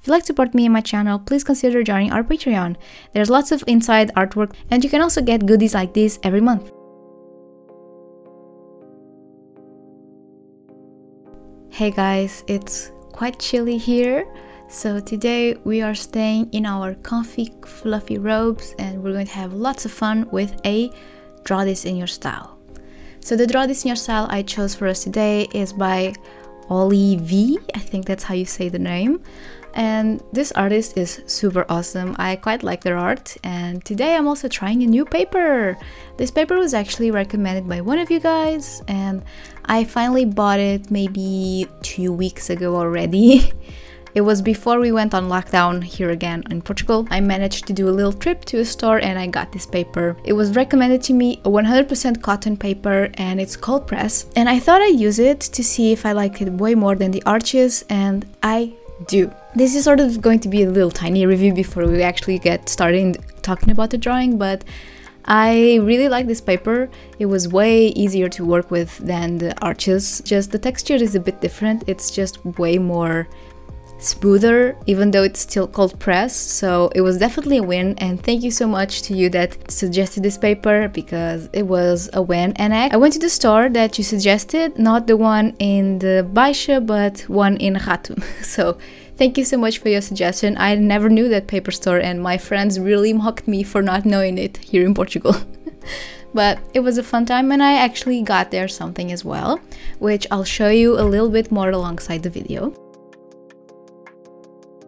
you'd like to support me and my channel, please consider joining our Patreon. There's lots of inside artwork and you can also get goodies like this every month. Hey guys, it's quite chilly here, so today we are staying in our comfy fluffy robes and we're going to have lots of fun with a Draw This in Your Style. So the Draw This in Your Style I chose for us today is by Ollie V, I think that's how you say the name. And this artist is super awesome. I quite like their art, and today I'm also trying a new paper. This paper was actually recommended by one of you guys and I finally bought it maybe 2 weeks ago already. It was before we went on lockdown here again in Portugal. I managed to do a little trip to a store and I got this paper. It was recommended to me, a 100% cotton paper, and it's cold press. And I thought I'd use it to see if I like it way more than the arches, and I do. This is sort of going to be a little tiny review before we actually get started talking about the drawing, but I really like this paper. It was way easier to work with than the arches. Just the texture is a bit different. It's just way more smoother, even though it's still cold press, so it was definitely a win. And thank you so much to you that suggested this paper, because it was a win. And I went to the store that you suggested, not the one in the Baixa but one in Rato. So thank you so much for your suggestion. I never knew that paper store and my friends really mocked me for not knowing it here in Portugal. But it was a fun time and I actually got there something as well, which I'll show you a little bit more alongside the video.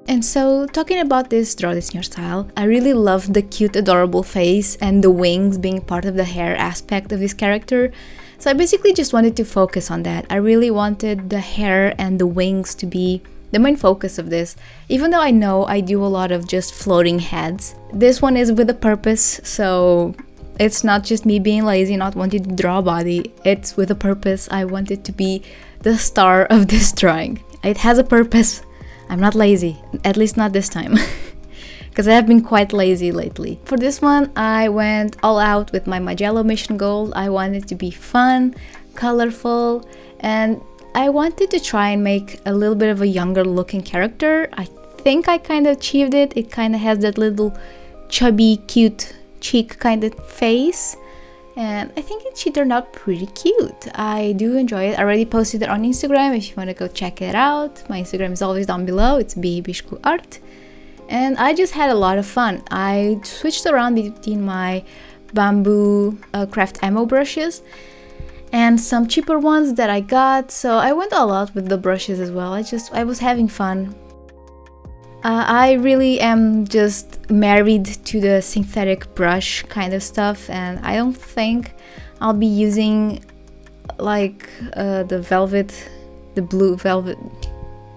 And so, talking about this Draw This in Your Style, I really love the cute, adorable face and the wings being part of the hair aspect of this character. So I basically just wanted to focus on that. I really wanted the hair and the wings to be the main focus of this, even though I know I do a lot of just floating heads. This one is with a purpose, so it's not just me being lazy, not wanting to draw a body. It's with a purpose. I want it to be the star of this drawing. It has a purpose. I'm not lazy, at least not this time, because I have been quite lazy lately. For this one, I went all out with my Magella Mission Gold. I wanted to be fun, colorful, and I wanted to try and make a little bit of a younger looking character. I think I kind of achieved it. It kind of has that little chubby, cute cheek kind of face. And I think she turned out pretty cute. I do enjoy it. I already posted it on Instagram if you want to go check it out. My Instagram is always down below. It's @art. And I just had a lot of fun. I switched around between my bamboo craft ammo brushes and some cheaper ones that I got. So I went all out with the brushes as well. I was having fun. I really am just married to the synthetic brush kind of stuff, and I don't think I'll be using like the blue velvet.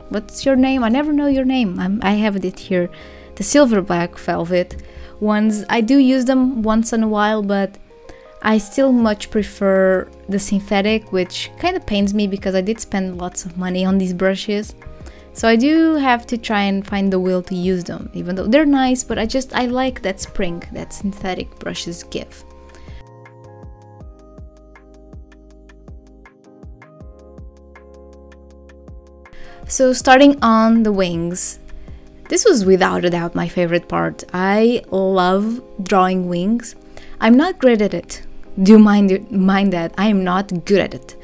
What's your name? I never know your name. I have it here. The silver black velvet ones. I do use them once in a while, but I still much prefer the synthetic, which kind of pains me because I did spend lots of money on these brushes. So I do have to try and find the will to use them, even though they're nice, but I like that spring that synthetic brushes give. So starting on the wings, this was without a doubt my favorite part. I love drawing wings. I'm not great at it. Do mind that. I am not good at it.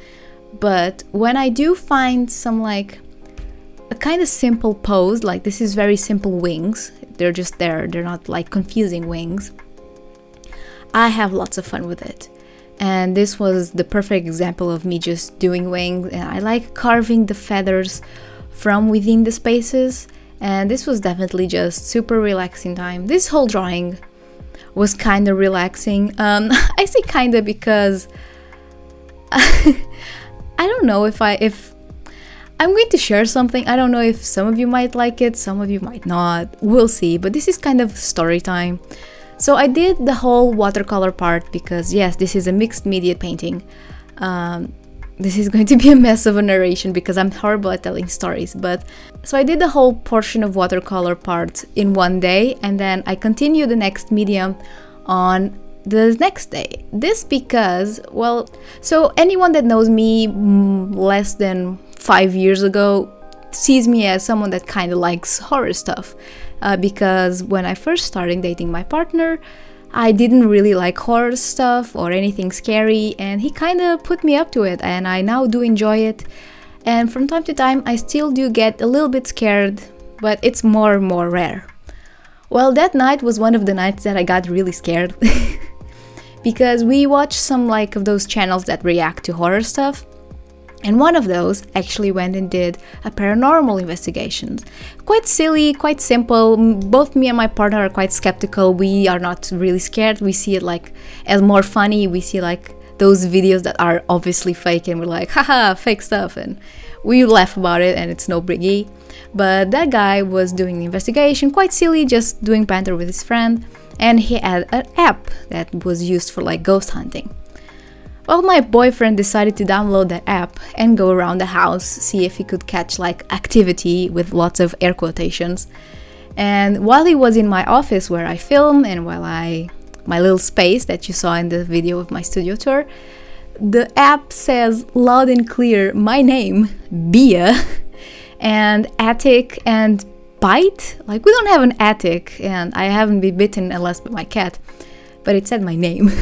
But when I do find some like a kind of simple pose, like this is very simple wings, they're just there, they're not like confusing wings, I have lots of fun with it. And this was the perfect example of me just doing wings, and I like carving the feathers from within the spaces, and this was definitely just super relaxing time. This whole drawing was kind of relaxing. I say kind of because I don't know if I'm going to share something. I don't know if some of you might like it, some of you might not. We'll see, but this is kind of story time. So I did the whole watercolor part because, yes, this is a mixed media painting. This is going to be a mess of a narration because I'm horrible at telling stories. But so I did the whole portion of watercolor part in one day, and then I continued the next medium on the next day. This because, well, so anyone that knows me less than 5 years ago sees me as someone that kind of likes horror stuff, because when I first started dating my partner, I didn't really like horror stuff or anything scary, and he kind of put me up to it, and I now do enjoy it. And from time to time I still do get a little bit scared, but it's more and more rare. Well, that night was one of the nights that I got really scared because we watched some like of those channels that react to horror stuff, and one of those actually went and did a paranormal investigation. Quite silly, quite simple. Both me and my partner are quite skeptical. We are not really scared. We see it like as more funny. We see like those videos that are obviously fake and we're like, haha, fake stuff, and we laugh about it and it's no biggie. But that guy was doing the investigation, quite silly, just doing banter with his friend, and he had an app that was used for like ghost hunting. Well, my boyfriend decided to download that app and go around the house, see if he could catch like activity with lots of air quotations. And while he was in my office where I film, and while my little space that you saw in the video of my studio tour, the app says loud and clear my name, Bia, and attic and bite. Like, we don't have an attic and I haven't been bitten unless by my cat, but it said my name.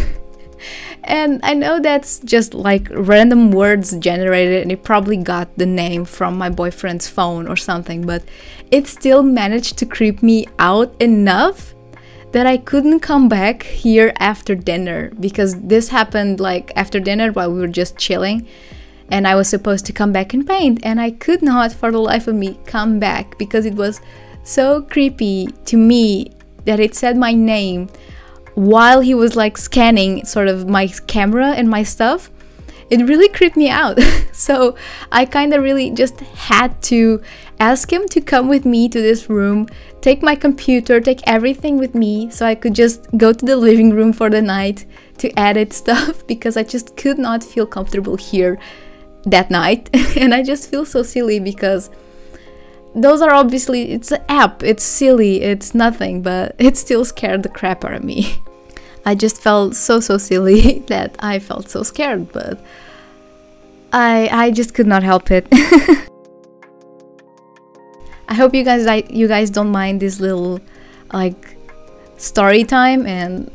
And I know that's just like random words generated and it probably got the name from my boyfriend's phone or something, but it still managed to creep me out enough that I couldn't come back here after dinner, because this happened like after dinner while we were just chilling, and I was supposed to come back and paint, and I could not for the life of me come back because it was so creepy to me that it said my name while he was like scanning sort of my camera and my stuff. It really creeped me out. So I kind of really just had to ask him to come with me to this room, take my computer, take everything with me so I could just go to the living room for the night to edit stuff, because I just could not feel comfortable here that night. And I just feel so silly because those are obviously, it's an app, it's silly, it's nothing, but it still scared the crap out of me. I just felt so silly that I felt so scared, but I just could not help it. I hope you guys don't mind this little like story time, and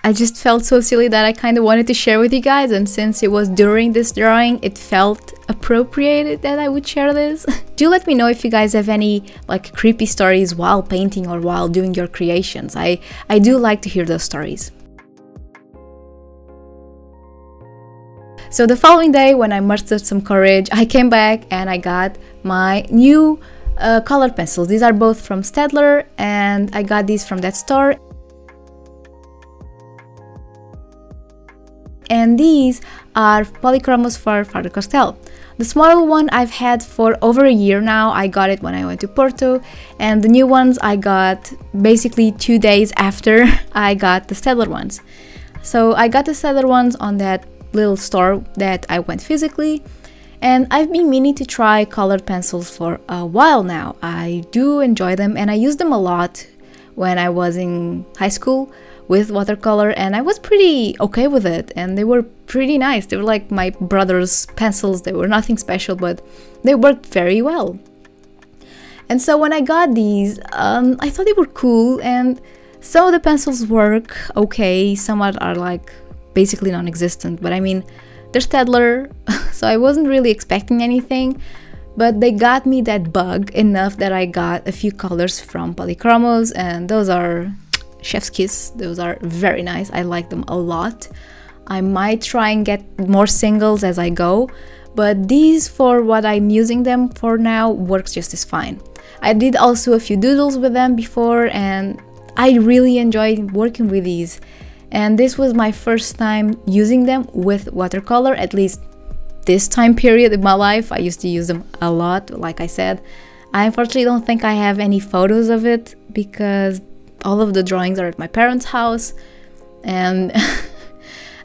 I just felt so silly that I kind of wanted to share with you guys, and since it was during this drawing, it felt appropriate that I would share this. Do let me know if you guys have any like creepy stories while painting or while doing your creations. I do like to hear those stories. So the following day, when I mustered some courage, I came back and I got my new colored pencils. These are both from Staedtler, and I got these from that store. And these are polychromos for Faber-Castell. The smaller one I've had for over a year now. I got it when I went to Porto, and the new ones I got basically 2 days after I got the Staedtler ones. So I got the Staedtler ones on that little store that I went physically, and I've been meaning to try colored pencils for a while now. I do enjoy them, and I used them a lot when I was in high school with watercolor, and I was pretty okay with it, and they were pretty nice. They were like my brother's pencils. They were nothing special, but they worked very well. And so when I got these, I thought they were cool, and some of the pencils work okay, some are like basically non-existent, but I mean, they're Staedtler, so I wasn't really expecting anything, but they got me that bug enough that I got a few colors from Polychromos, and those are chef's kiss. Those are very nice. I like them a lot. I might try and get more singles as I go, but these, for what I'm using them for now, works just as fine. I did also a few doodles with them before, and I really enjoyed working with these. And this was my first time using them with watercolor, at least this time period in my life. I used to use them a lot, like I said. I unfortunately don't think I have any photos of it because all of the drawings are at my parents' house, and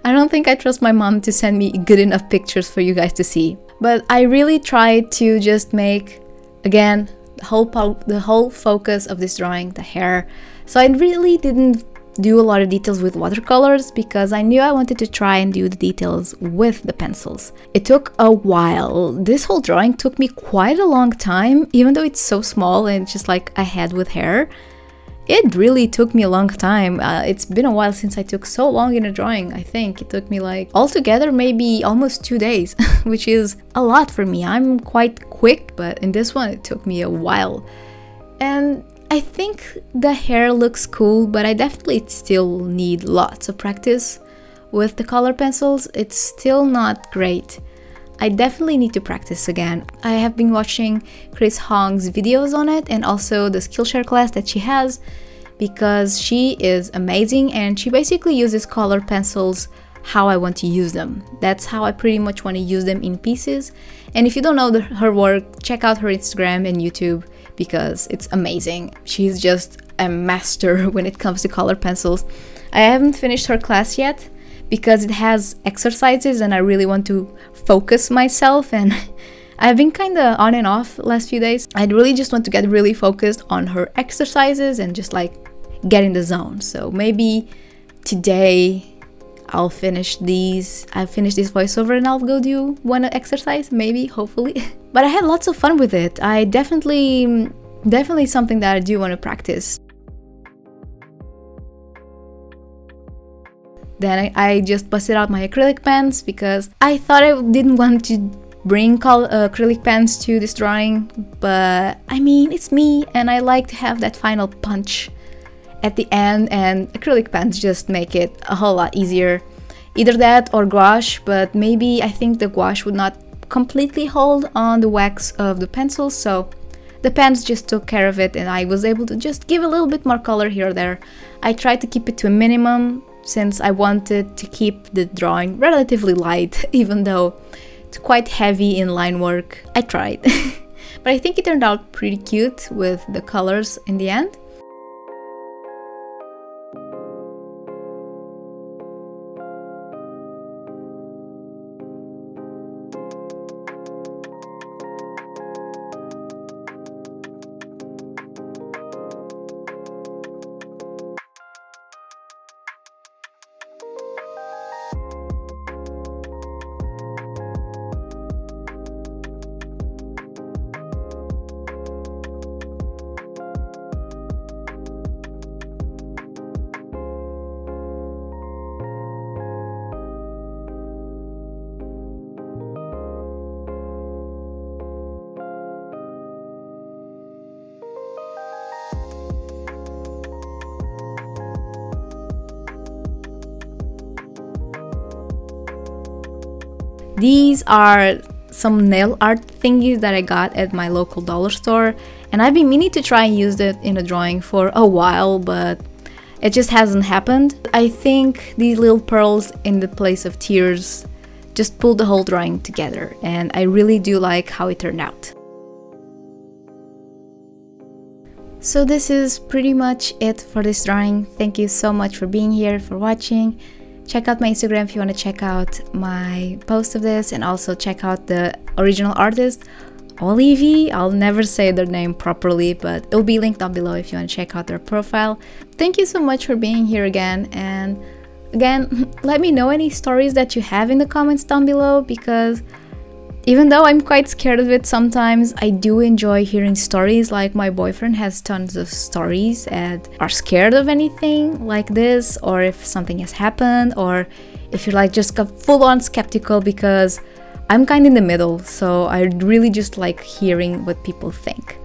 I don't think I trust my mom to send me good enough pictures for you guys to see. But I really tried to just make, again, the whole focus of this drawing, the hair. So I really didn't do a lot of details with watercolors because I knew I wanted to try and do the details with the pencils. It took a while. This whole drawing took me quite a long time, even though it's so small and just like a head with hair. It really took me a long time. It's been a while since I took so long in a drawing. I think it took me like altogether maybe almost 2 days, which is a lot for me. I'm quite quick, but in this one it took me a while. And I think the hair looks cool, but I definitely still need lots of practice with the color pencils. It's still not great. I definitely need to practice again. I have been watching Chris Hong's videos on it and also the SkillShare class that she has because she is amazing and she basically uses color pencils how I want to use them. That's how I pretty much want to use them in pieces. And if you don't know her work, check out her Instagram and YouTube because it's amazing. She's just a master when it comes to color pencils. I haven't finished her class yet because it has exercises and I really want to focus myself, and I've been kind of on and off the last few days. I really just want to get really focused on her exercises and just like get in the zone. So maybe today I'll finish these. I'll finish this voiceover and I'll go do one exercise, maybe, hopefully. But I had lots of fun with it. I definitely something that I do want to practice. Then I just busted out my acrylic pens because I thought I didn't want to bring acrylic pens to this drawing, but I mean, it's me and I like to have that final punch at the end, and acrylic pens just make it a whole lot easier. Either that or gouache, but maybe I think the gouache would not completely hold on the wax of the pencils, so the pens just took care of it and I was able to just give a little bit more color here or there. I tried to keep it to a minimum since I wanted to keep the drawing relatively light, even though it's quite heavy in line work. I tried. But I think it turned out pretty cute with the colors in the end. These are some nail art thingies that I got at my local dollar store, and I've been meaning to try and use it in a drawing for a while, but it just hasn't happened. I think these little pearls in the place of tears just pulled the whole drawing together, and I really do like how it turned out. So this is pretty much it for this drawing. Thank you so much for being here, for watching. Check out my Instagram if you want to check out my post of this, and also check out the original artist, Olivie. I'll never say their name properly, but it'll be linked down below if you want to check out their profile. Thank you so much for being here again, and again, let me know any stories that you have in the comments down below, because even though I'm quite scared of it sometimes, I do enjoy hearing stories. Like my boyfriend has tons of stories and are scared of anything like this, or if something has happened, or if you're like just full-on skeptical, because I'm kind of in the middle, so I really just like hearing what people think.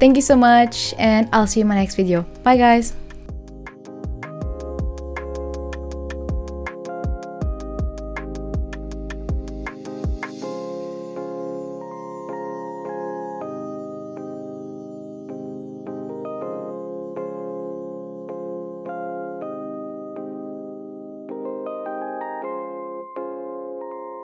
Thank you so much, and I'll see you in my next video. Bye guys!